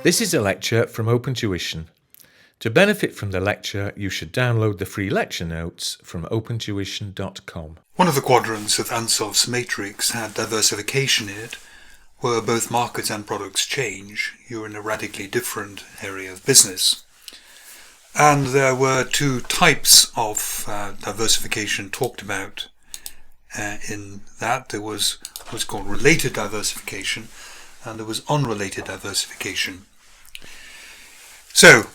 This is a lecture from OpenTuition. To benefit from the lecture, you should download the free lecture notes from opentuition.com. One of the quadrants of Ansov's matrix had diversification in it, where both markets and products change. You're in a radically different area of business. And there were two types of diversification talked about in that. There was what's called related diversification, and there was unrelated diversification. So,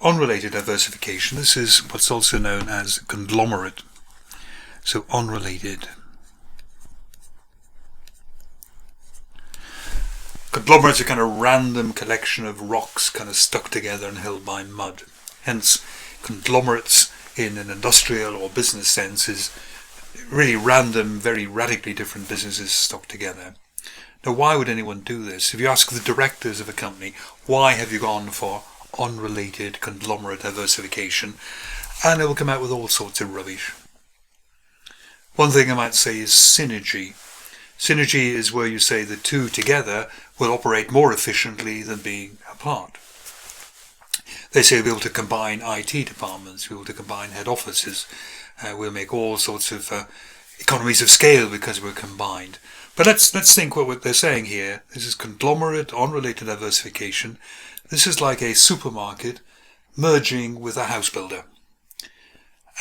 unrelated diversification, this is what's also known as conglomerate. So unrelated. Conglomerates are kind of random collection of rocks kind of stuck together and held by mud. Hence, conglomerates in an industrial or business sense is really random, very radically different businesses stuck together. Now, why would anyone do this? If you ask the directors of a company, why have you gone for unrelated conglomerate diversification? And it will come out with all sorts of rubbish. One thing I might say is synergy. Synergy is where you say the two together will operate more efficiently than being apart. They say we'll be able to combine IT departments, we'll be able to combine head offices, we'll make all sorts of economies of scale because we're combined. But let's think what they're saying here. This is conglomerate, unrelated diversification. This is like a supermarket merging with a house builder.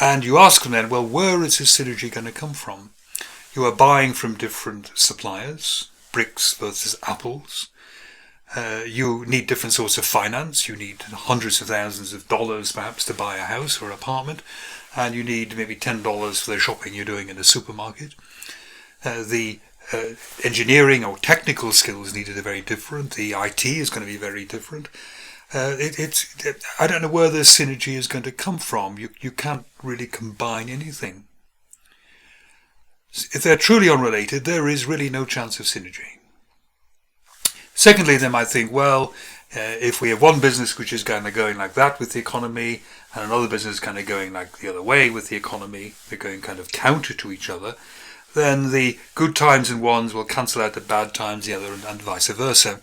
And you ask them then, well, where is this synergy going to come from? You are buying from different suppliers, bricks versus apples. You need different sorts of finance. You need hundreds of thousands of dollars perhaps to buy a house or apartment. And you need maybe $10 for the shopping you're doing in a supermarket. The engineering or technical skills needed are very different. The IT is going to be very different. I don't know where the synergy is going to come from. You can't really combine anything. If they're truly unrelated, there is really no chance of synergy. Secondly, they might think, well, if we have one business which is kind of going like that with the economy, and another business kind of going like the other way with the economy, they're going kind of counter to each other, then the good times in one will cancel out the bad times in the other, and vice versa.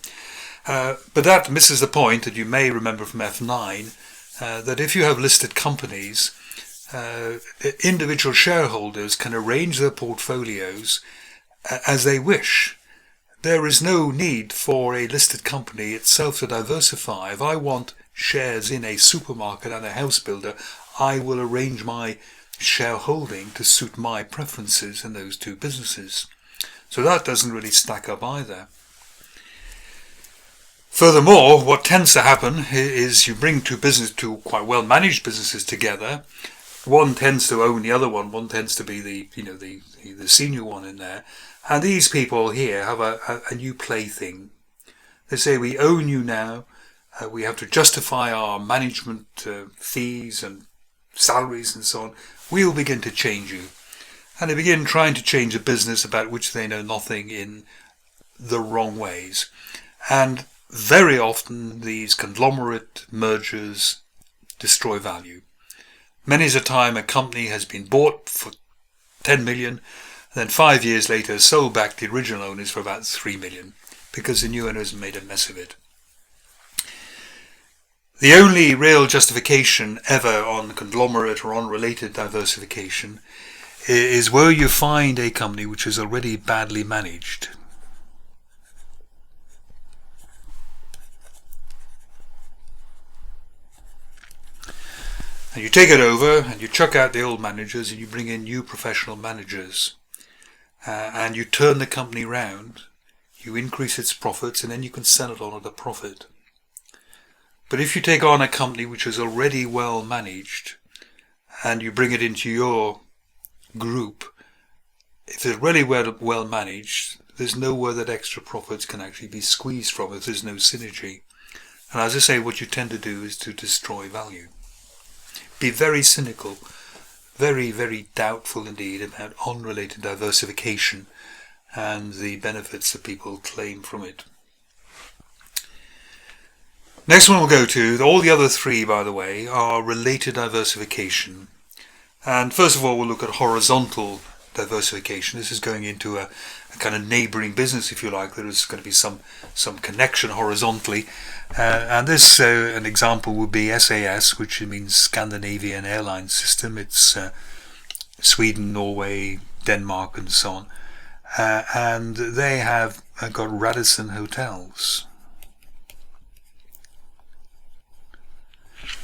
But that misses the point that you may remember from F9, that if you have listed companies, individual shareholders can arrange their portfolios as they wish. There is no need for a listed company itself to diversify. If I want shares in a supermarket and a house builder, I will arrange my shareholding to suit my preferences in those two businesses. So that doesn't really stack up either. Furthermore, what tends to happen is you bring two quite well managed businesses together. One tends to own the other one tends to be the senior one in there. And these people here have a new plaything. They say, we own you now, we have to justify our management fees and salaries and so on. We'll begin to change you. And they begin trying to change a business about which they know nothing in the wrong ways. And very often these conglomerate mergers destroy value. Many a time a company has been bought for 10 million, and then 5 years later sold back to the original owners for about 3 million, because the new owners made a mess of it. The only real justification ever on conglomerate or unrelated diversification is where you find a company which is already badly managed. And you take it over and you chuck out the old managers and you bring in new professional managers. And you turn the company round, you increase its profits, and then you can sell it on at a profit. But if you take on a company which is already well managed and you bring it into your group, if it's really well managed, there's nowhere that extra profits can actually be squeezed from if there's no synergy. And as I say, what you tend to do is to destroy value. Be very cynical, very, very doubtful indeed about unrelated diversification and the benefits that people claim from it. Next one we'll go to, all the other three, by the way, are related diversification. And first of all, we'll look at horizontal diversification. This is going into a kind of neighbouring business, if you like. There is going to be some connection horizontally. And this, an example would be SAS, which means Scandinavian Airline System. It's Sweden, Norway, Denmark, and so on. And they have got Radisson hotels.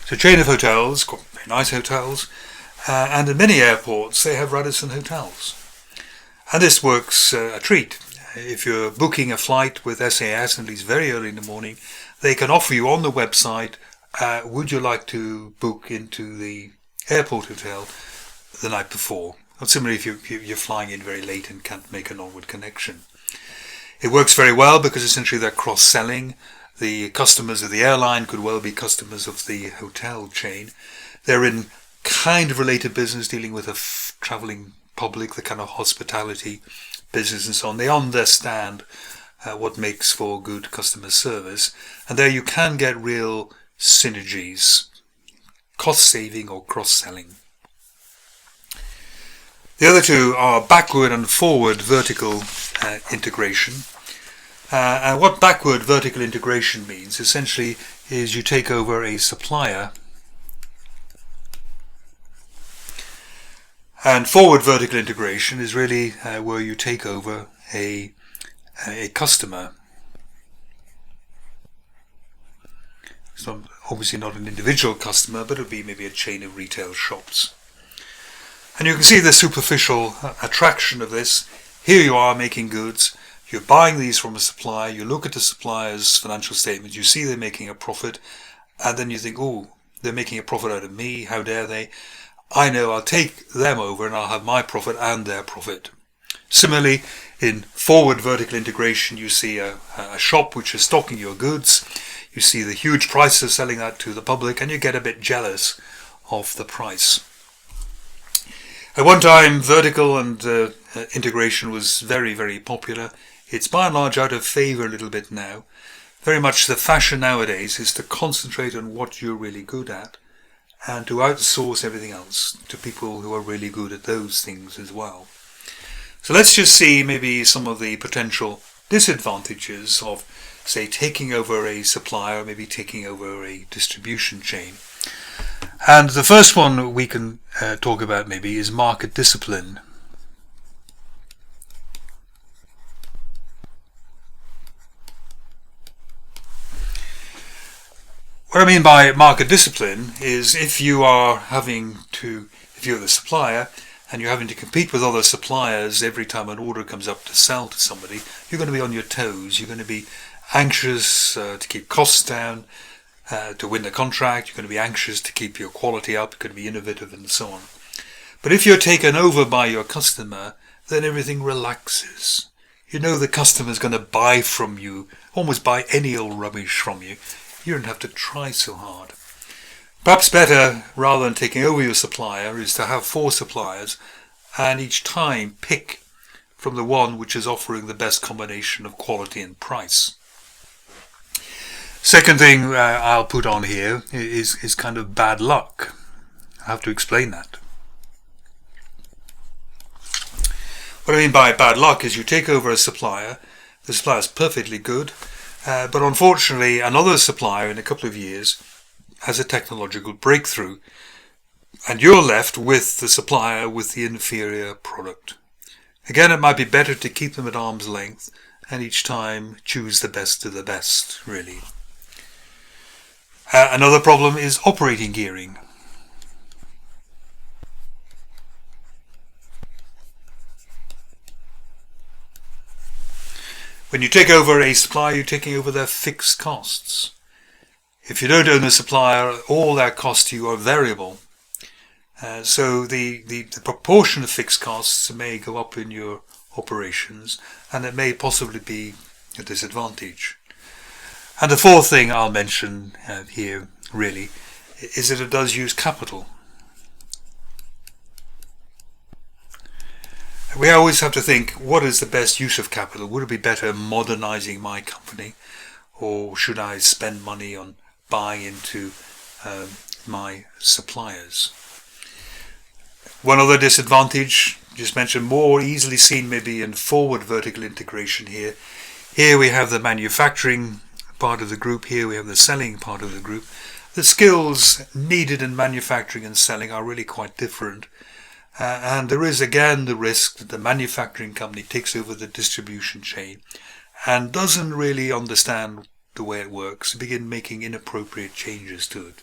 So a chain of hotels, quite very nice hotels, and in many airports they have Radisson hotels. And this works a treat. If you're booking a flight with SAS, at least very early in the morning, they can offer you on the website, would you like to book into the airport hotel the night before? Or similarly, if you're flying in very late and can't make an onward connection. It works very well because essentially they're cross-selling. The customers of the airline could well be customers of the hotel chain. They're in kind of related business, dealing with a travelling public, the kind of hospitality business and so on. They understand what makes for good customer service. And there you can get real synergies, cost saving or cross-selling. The other two are backward and forward vertical integration. And what backward vertical integration means essentially is you take over a supplier, and forward vertical integration is really where you take over a customer. It's not, obviously not an individual customer, but it would be maybe a chain of retail shops. And you can see the superficial attraction of this. Here you are making goods. You're buying these from a supplier, you look at the supplier's financial statement, you see they're making a profit, and then you think, oh, they're making a profit out of me, how dare they? I know, I'll take them over and I'll have my profit and their profit. Similarly, in forward vertical integration, you see a shop which is stocking your goods, you see the huge price of selling that to the public, and you get a bit jealous of the price. At one time, vertical and integration was very, very popular. It's by and large out of favour a little bit now. Very much the fashion nowadays is to concentrate on what you're really good at and to outsource everything else to people who are really good at those things as well. So let's just see maybe some of the potential disadvantages of, say, taking over a supplier, maybe taking over a distribution chain. And the first one we can talk about maybe is market discipline. What I mean by market discipline is if you're the supplier and you're having to compete with other suppliers every time an order comes up to sell to somebody, you're going to be on your toes. You're going to be anxious to keep costs down, to win the contract. You're going to be anxious to keep your quality up. You're going to be innovative and so on. But if you're taken over by your customer, then everything relaxes. You know the customer's going to buy from you, almost buy any old rubbish from you. You don't have to try so hard. Perhaps better, rather than taking over your supplier, is to have 4 suppliers and each time pick from the one which is offering the best combination of quality and price. Second thing I'll put on here is kind of bad luck. I have to explain that. What I mean by bad luck is you take over a supplier, the supplier is perfectly good, but unfortunately another supplier in a couple of years has a technological breakthrough and you're left with the supplier with the inferior product. Again, it might be better to keep them at arm's length and each time choose the best of the best, really. Another problem is operating gearing. When you take over a supplier, you're taking over their fixed costs. If you don't own the supplier, all their costs to you are variable. So the proportion of fixed costs may go up in your operations, and it may possibly be a disadvantage. And the fourth thing I'll mention here, really, is that it does use capital. We always have to think, what is the best use of capital? Would it be better modernizing my company? Or should I spend money on buy into my suppliers. One other disadvantage, just mentioned, more easily seen maybe in forward vertical integration here. Here we have the manufacturing part of the group, here we have the selling part of the group. The skills needed in manufacturing and selling are really quite different. And there is again the risk that the manufacturing company takes over the distribution chain and doesn't really understand the way it works, begin making inappropriate changes to it.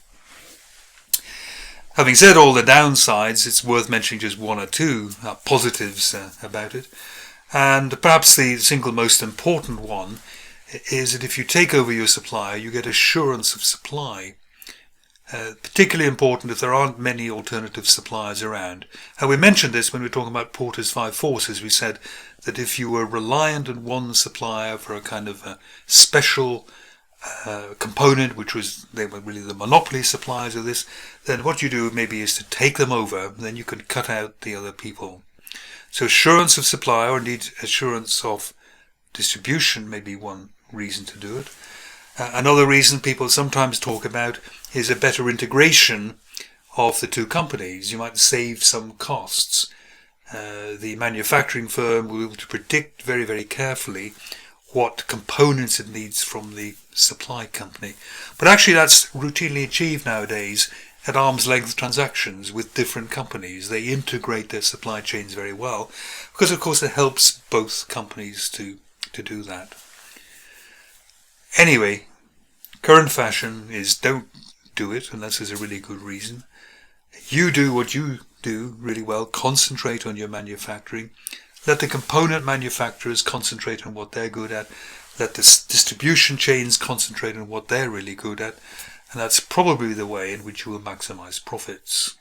Having said all the downsides, it's worth mentioning just one or two positives about it. And perhaps the single most important one is that if you take over your supplier, you get assurance of supply. Particularly important if there aren't many alternative suppliers around. And we mentioned this when we were talking about Porter's Five Forces. We said that if you were reliant on one supplier for a kind of a special component, which was, they were really the monopoly suppliers of this, then what you do maybe is to take them over, and then you can cut out the other people. So assurance of supply, or indeed assurance of distribution, may be one reason to do it. Another reason people sometimes talk about is a better integration of the two companies. You might save some costs. The manufacturing firm will be able to predict very, very carefully what components it needs from the supply company. But actually that's routinely achieved nowadays at arm's length transactions with different companies. They integrate their supply chains very well because of course it helps both companies to do that. Anyway, current fashion is don't do it unless there's a really good reason. You do what you do really well. Concentrate on your manufacturing. Let the component manufacturers concentrate on what they're good at. Let the distribution chains concentrate on what they're really good at. And that's probably the way in which you will maximize profits.